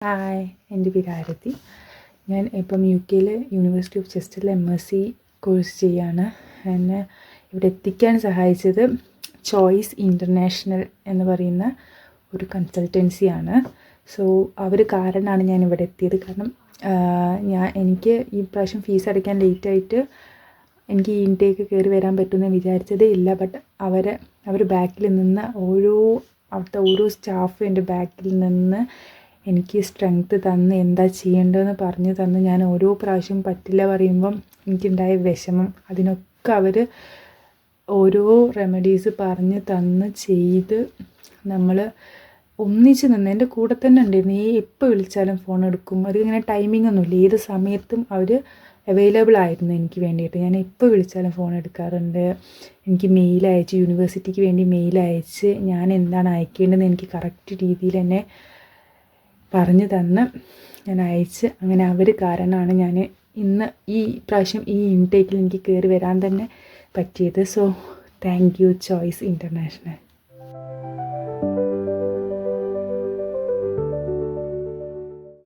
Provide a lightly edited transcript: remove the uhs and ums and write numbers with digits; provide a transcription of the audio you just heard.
Hi, എൻ്റെ പേര് ആരതി. ഞാൻ ഇപ്പം UK യൂണിവേഴ്സിറ്റി ഓഫ് ചെസ്റ്ററിൽ MSc കോഴ്സ് ചെയ്യാണ്. എന്നെ ഇവിടെ എത്തിക്കാൻ സഹായിച്ചത് ചോയ്സ് ഇൻ്റർനാഷണൽ എന്ന് പറയുന്ന ഒരു കൺസൾട്ടൻസിയാണ്. സോ അവർ കാരണമാണ് ഞാൻ ഇവിടെ എത്തിയത്. കാരണം എനിക്ക് ഈ പ്രാവശ്യം ഫീസ് അടയ്ക്കാൻ ലേറ്റായിട്ട് എനിക്ക് ഈ ഇൻടേക്ക് കയറി വരാൻ പറ്റുമെന്ന് വിചാരിച്ചതേ ഇല്ല. ബട്ട് അവർ ബാക്കിൽ നിന്ന് അവിടുത്തെ ഓരോ സ്റ്റാഫും എൻ്റെ ബാക്കിൽ നിന്ന് എനിക്ക് സ്ട്രെങ്ത്ത് തന്ന് എന്താ ചെയ്യേണ്ടതെന്ന് പറഞ്ഞു തന്ന് ഞാൻ ഓരോ പ്രാവശ്യം പറ്റില്ല പറയുമ്പം എനിക്കുണ്ടായ വിഷമം അതിനൊക്കെ അവർ ഓരോ റെമഡീസ് പറഞ്ഞ് തന്ന് ചെയ്ത് നമ്മൾ ഒന്നിച്ച് നിന്ന് എൻ്റെ കൂടെ തന്നെ ഉണ്ടായിരുന്നു. എപ്പോൾ വിളിച്ചാലും ഫോൺ എടുക്കും. അതിങ്ങനെ ടൈമിംഗ് ഒന്നുമില്ല, ഏത് സമയത്തും അവർ അവൈലബിൾ ആയിരുന്നു എനിക്ക് വേണ്ടിയിട്ട്. ഞാൻ എപ്പോൾ വിളിച്ചാലും ഫോൺ എടുക്കാറുണ്ട്. എനിക്ക് മെയിൽ അയച്ച് യൂണിവേഴ്സിറ്റിക്ക് വേണ്ടി മെയിൽ അയച്ച് ഞാൻ എന്താണ് അയക്കേണ്ടതെന്ന് എനിക്ക് കറക്റ്റ് രീതിയിൽ തന്നെ പറഞ്ഞു തന്ന് ഞാൻ അയച്ച് അങ്ങനെ അവർ കാരണമാണ് ഞാൻ ഇന്ന് ഈ പ്രാവശ്യം ഈ ഇൻടേക്കിൽ എനിക്ക് കയറി വരാൻ തന്നെ പറ്റിയത്. So thank you choice international.